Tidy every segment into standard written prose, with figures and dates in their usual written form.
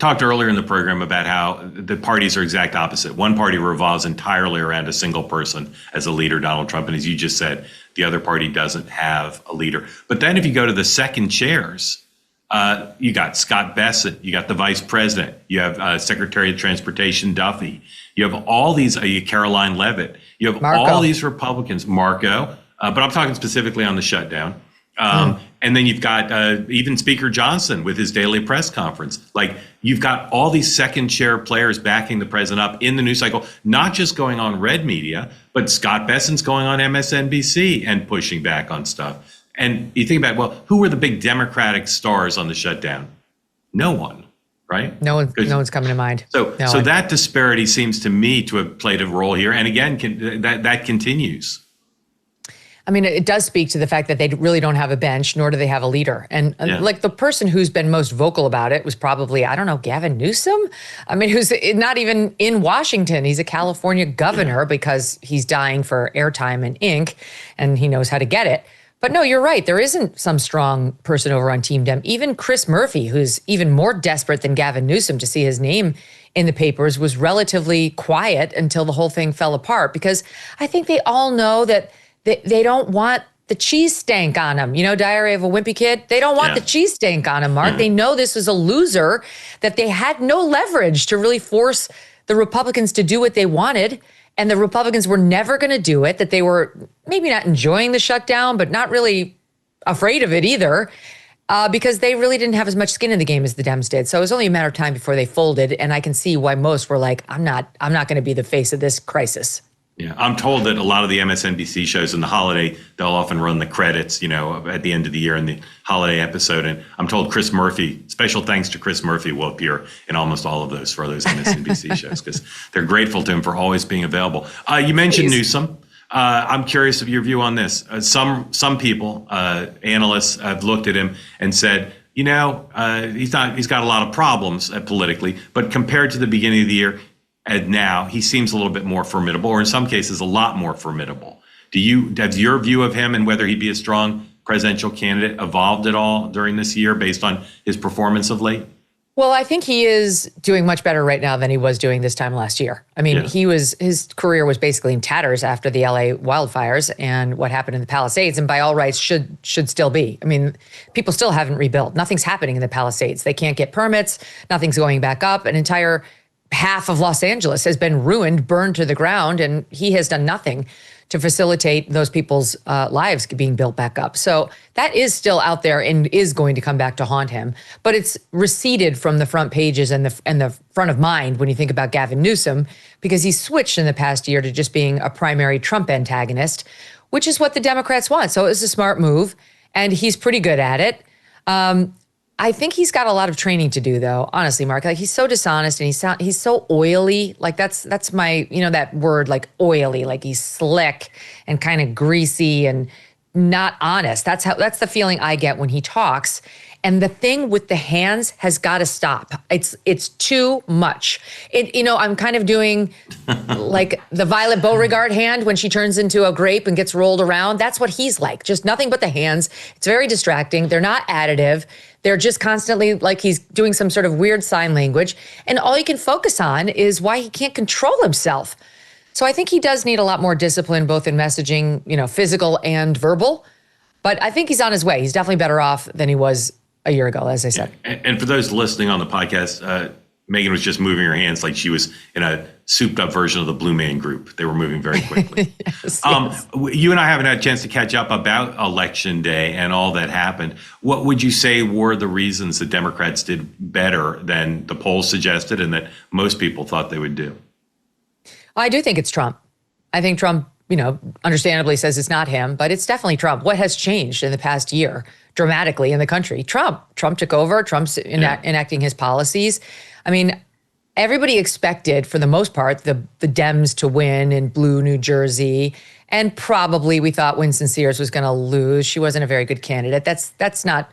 talked earlier in the program about how the parties are exact opposite. One party revolves entirely around a single person as a leader, Donald Trump. And as you just said, the other party doesn't have a leader. But then if you go to the second chairs, you got Scott Bessent, you got the vice president, you have Secretary of Transportation Duffy, you have all these, Caroline Leavitt, you have all these Republicans, Marco, but I'm talking specifically on the shutdown. And then you've got even Speaker Johnson with his daily press conference. Like, you've got all these second chair players backing the president up in the news cycle, not just going on red media, but Scott Bessent's going on MSNBC and pushing back on stuff. And you think about, well, who were the big Democratic stars on the shutdown? No one, right? No one's coming to mind. So that disparity seems to me to have played a role here. And again, that continues. I mean, it does speak to the fact that they really don't have a bench, nor do they have a leader. And like, the person who's been most vocal about it was probably, I don't know, Gavin Newsom? I mean, who's not even in Washington. He's a California governor because he's dying for airtime and ink, and he knows how to get it. But no, you're right. There isn't some strong person over on Team Dem. Even Chris Murphy, who's even more desperate than Gavin Newsom to see his name in the papers, was relatively quiet until the whole thing fell apart, because I think they all know that they don't want the cheese stank on them. You know, Diary of a Wimpy Kid? They don't want the cheese stank on them, Mark. They know this was a loser, that they had no leverage to really force the Republicans to do what they wanted. And the Republicans were never going to do it, that they were maybe not enjoying the shutdown, but not really afraid of it either, because they really didn't have as much skin in the game as the Dems did. So it was only a matter of time before they folded. And I can see why most were like, I'm not going to be the face of this crisis. Yeah, I'm told that a lot of the MSNBC shows in the holiday, they'll often run the credits, at the end of the year in the holiday episode. And I'm told Chris Murphy, special thanks to Chris Murphy, will appear in almost all of those for those MSNBC shows, because they're grateful to him for always being available. You mentioned Newsom. I'm curious of your view on this. Some people, analysts, have looked at him and said, he's got a lot of problems politically, but compared to the beginning of the year, and now he seems a little bit more formidable, or in some cases, a lot more formidable. Has your view of him and whether he'd be a strong presidential candidate evolved at all during this year based on his performance of late? Well, I think he is doing much better right now than he was doing this time last year. I mean, his career was basically in tatters after the LA wildfires and what happened in the Palisades, and by all rights should still be. I mean, people still haven't rebuilt. Nothing's happening in the Palisades. They can't get permits. Nothing's going back up. An entire half of Los Angeles has been ruined, burned to the ground, and he has done nothing to facilitate those people's lives being built back up. So that is still out there and is going to come back to haunt him. But it's receded from the front pages and the front of mind when you think about Gavin Newsom, because he's switched in the past year to just being a primary Trump antagonist, which is what the Democrats want. So it was a smart move, and he's pretty good at it. I think he's got a lot of training to do, though, honestly, Mark. Like, he's so dishonest and he's so oily. Like, that's my, that word, like oily, like he's slick and kind of greasy and not honest. That's the feeling I get when he talks. And the thing with the hands has got to stop. It's too much. I'm kind of doing like the Violet Beauregard hand when she turns into a grape and gets rolled around. That's what he's like. Just nothing but the hands. It's very distracting. They're not additive. They're just constantly like he's doing some sort of weird sign language. And all you can focus on is why he can't control himself. So I think he does need a lot more discipline, both in messaging, physical and verbal. But I think he's on his way. He's definitely better off than he was a year ago, as I said. Yeah. And for those listening on the podcast, Megyn was just moving her hands like she was in a souped up version of the Blue Man Group. They were moving very quickly. Yes. You and I haven't had a chance to catch up about Election Day and all that happened. What would you say were the reasons the Democrats did better than the polls suggested and that most people thought they would do? I do think it's Trump. I think Trump, understandably says it's not him, but it's definitely Trump. What has changed in the past year dramatically in the country? Trump took over. Trump's enacting his policies. I mean, everybody expected, for the most part, the Dems to win in blue New Jersey. And probably we thought Winston Sears was going to lose. She wasn't a very good candidate. That's not,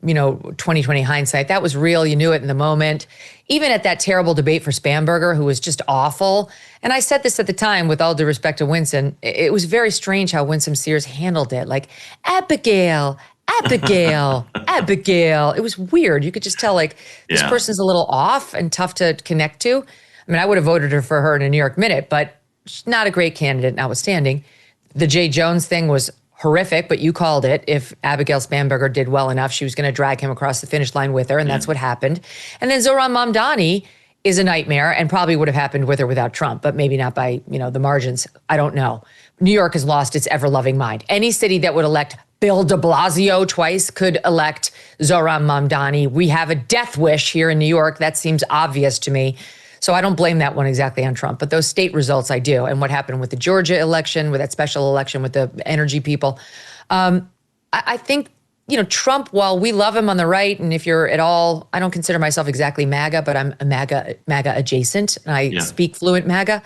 2020 hindsight. That was real. You knew it in the moment. Even at that terrible debate for Spamberger, who was just awful. And I said this at the time, with all due respect to Winston, it was very strange how Winston Sears handled it. Like, Abigail, Abigail. It was weird. You could just tell like this Yeah. person's a little off and tough to connect to. I mean, I would have voted for her in a New York minute, but she's not a great candidate notwithstanding. The Jay Jones thing was horrific, but you called it. If Abigail Spanberger did well enough, she was going to drag him across the finish line with her, and that's what happened. And then Zohran Mamdani is a nightmare and probably would have happened with or without Trump, but maybe not by, the margins. I don't know. New York has lost its ever-loving mind. Any city that would elect Bill de Blasio twice could elect Zohran Mamdani. We have a death wish here in New York. That seems obvious to me. So I don't blame that one exactly on Trump, but those state results I do. And what happened with the Georgia election, with that special election with the energy people. I think, Trump, while we love him on the right, and if you're at all, I don't consider myself exactly MAGA, but I'm a MAGA adjacent, and I speak fluent MAGA.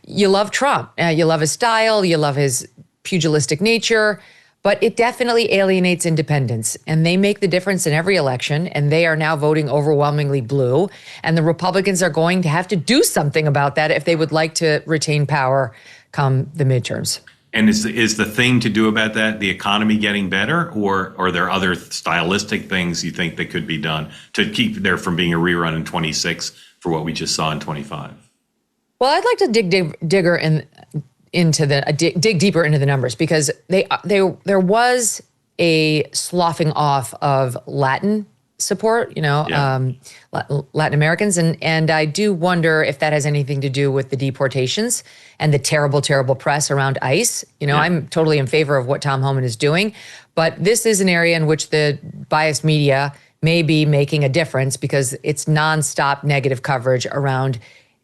You love Trump. You love his style. You love his pugilistic nature. But it definitely alienates independents, and they make the difference in every election, and they are now voting overwhelmingly blue, and the Republicans are going to have to do something about that if they would like to retain power come the midterms. And is the thing to do about that the economy getting better, or are there other stylistic things you think that could be done to keep there from being a rerun in 26 for what we just saw in 25? Well, I'd like to dig deeper into the numbers, because there was a sloughing off of Latin support, Latin Americans, and I do wonder if that has anything to do with the deportations and the terrible, terrible press around ICE. I'm totally in favor of what Tom Homan is doing, but this is an area in which the biased media may be making a difference, because it's nonstop negative coverage around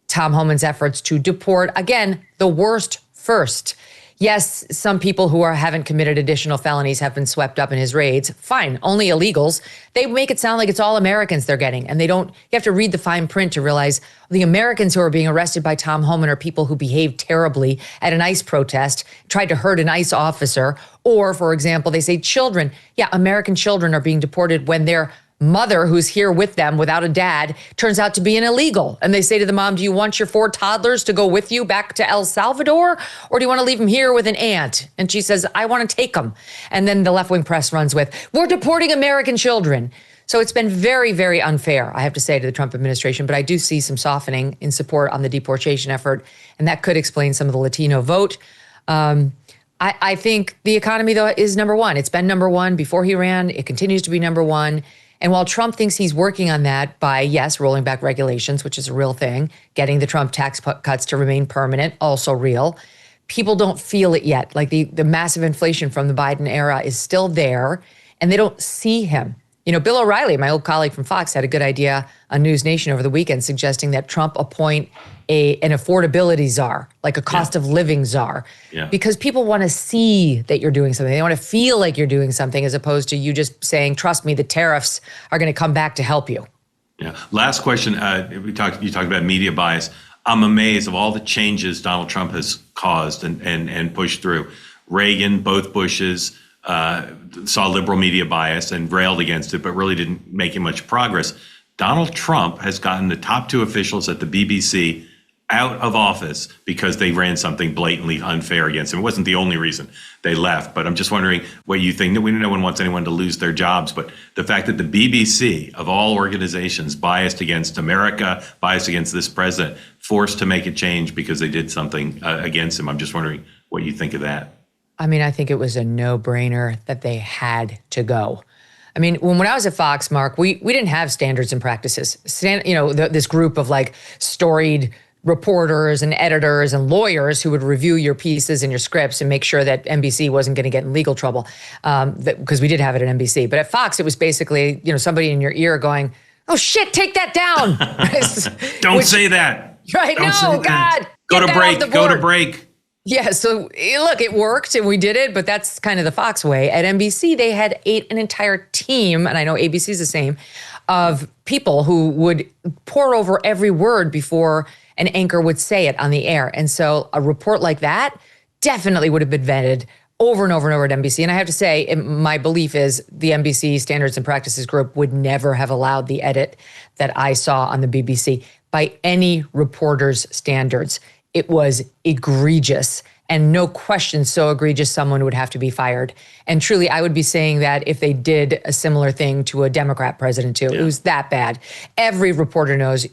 Tom Homan's efforts to deport, again, the worst first. Yes, some people who haven't committed additional felonies have been swept up in his raids. Fine, only illegals. They make it sound like it's all Americans they're getting. And you have to read the fine print to realize the Americans who are being arrested by Tom Homan are people who behaved terribly at an ICE protest, tried to hurt an ICE officer. Or, for example, they say children. Yeah, American children are being deported when their mother, who's here with them without a dad, turns out to be an illegal. And they say to the mom, do you want your 4 toddlers to go with you back to El Salvador? Or do you want to leave them here with an aunt? And she says, I want to take them. And then the left-wing press runs with, we're deporting American children. So it's been very, very unfair, I have to say, to the Trump administration. But I do see some softening in support on the deportation effort. And that could explain some of the Latino vote. I think the economy, though, is number one. It's been number one before he ran. It continues to be number one. And while Trump thinks he's working on that by, yes, rolling back regulations, which is a real thing, getting the Trump tax cuts to remain permanent, also real, people don't feel it yet. Like the massive inflation from the Biden era is still there, and they don't see him. Bill O'Reilly, my old colleague from Fox, had a good idea on News Nation over the weekend, suggesting that Trump appoint an affordability czar, like a cost of living czar, because people want to see that you're doing something. They want to feel like you're doing something, as opposed to you just saying, trust me, the tariffs are going to come back to help you. Yeah. Last question. You talked about media bias. I'm amazed of all the changes Donald Trump has caused and pushed through. Reagan, both Bushes, saw liberal media bias and railed against it, but really didn't make much progress. Donald Trump has gotten the top 2 officials at the BBC out of office because they ran something blatantly unfair against him. It wasn't the only reason they left, but I'm just wondering what you think. No one wants anyone to lose their jobs, but the fact that the BBC, of all organizations, biased against America, biased against this president, forced to make a change because they did something against him. I'm just wondering what you think of that. I mean, I think it was a no-brainer that they had to go. I mean, when I was at Fox, Mark, we didn't have standards and practices. This group of like storied reporters and editors and lawyers who would review your pieces and your scripts and make sure that NBC wasn't going to get in legal trouble, because we did have it at NBC. But at Fox, it was basically, somebody in your ear going, oh shit, take that down. Don't say that. Right, no, God. Go to break. Yeah, so look, it worked and we did it, but that's kind of the Fox way. At NBC, they had an entire team, and I know ABC is the same, of people who would pore over every word before an anchor would say it on the air. And so a report like that definitely would have been vetted over and over and over at NBC. And I have to say, my belief is the NBC Standards and Practices Group would never have allowed the edit that I saw on the BBC by any reporter's standards. It was egregious. And no question, so egregious, someone would have to be fired. And truly, I would be saying that if they did a similar thing to a Democrat president too. It was that bad. Every reporter knows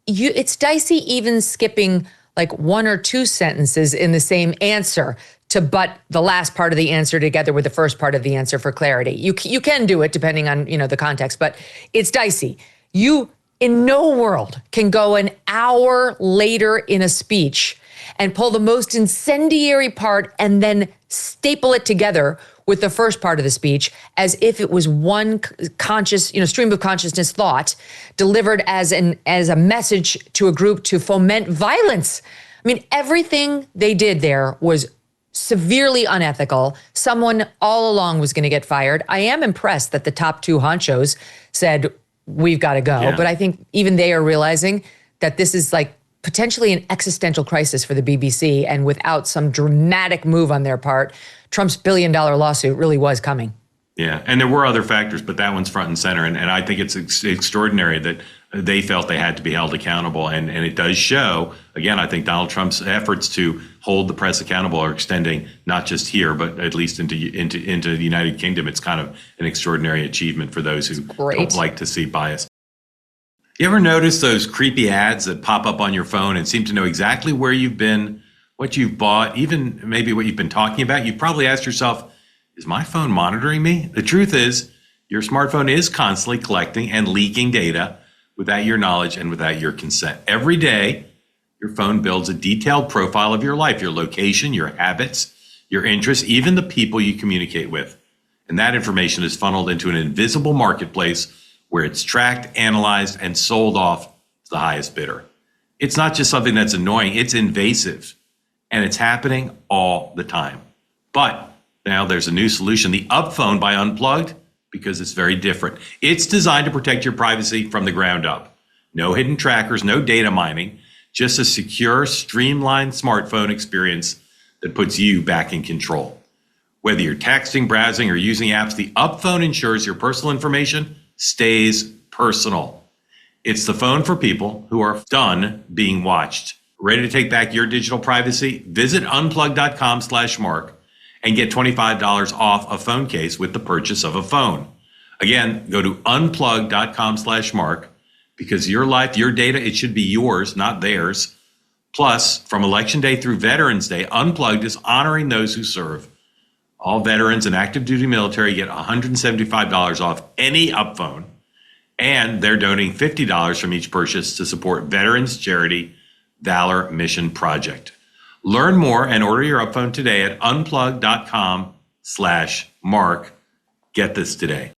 it's dicey even skipping like one or two sentences in the same answer to butt the last part of the answer together with the first part of the answer for clarity. You can do it depending on, the context, but it's dicey. You in no world can go an hour later in a speech and pull the most incendiary part and then staple it together with the first part of the speech as if it was one conscious, stream of consciousness thought delivered as a message to a group to foment violence. I mean, everything they did there was severely unethical. Someone all along was going to get fired. I am impressed that the top two honchos said, we've got to go. Yeah. But I think even they are realizing that this is like potentially an existential crisis for the BBC. And without some dramatic move on their part, Trump's $1 billion lawsuit really was coming. Yeah, and there were other factors, but that one's front and center. And I think it's extraordinary that they felt they had to be held accountable. And it does show, again, I think Donald Trump's efforts to hold the press accountable are extending not just here, but at least into the United Kingdom. It's kind of an extraordinary achievement for those who don't like to see bias. You ever notice those creepy ads that pop up on your phone and seem to know exactly where you've been, what you've bought, even maybe what you've been talking about? You've probably asked yourself, is my phone monitoring me? The truth is, your smartphone is constantly collecting and leaking data without your knowledge and without your consent. Every day, your phone builds a detailed profile of your life, your location, your habits, your interests, even the people you communicate with. And that information is funneled into an invisible marketplace where it's tracked, analyzed, and sold off to the highest bidder. It's not just something that's annoying, it's invasive, and it's happening all the time. But now there's a new solution, the Up Phone by Unplugged, because it's very different. It's designed to protect your privacy from the ground up. No hidden trackers, no data mining, just a secure, streamlined smartphone experience that puts you back in control. Whether you're texting, browsing, or using apps, the Up Phone ensures your personal information stays personal. It's the phone for people who are done being watched. Ready to take back your digital privacy? Visit unplug.com/Mark and get $25 off a phone case with the purchase of a phone. Again, go to unplug.com/Mark because your life, your data, it should be yours, not theirs. Plus, from Election Day through Veterans Day, Unplugged is honoring those who serve. All veterans and active duty military get $175 off any Up Phone, and they're donating $50 from each purchase to support veterans charity Valor Mission Project. Learn more and order your Up Phone today at unplug.com/Mark. Get this today.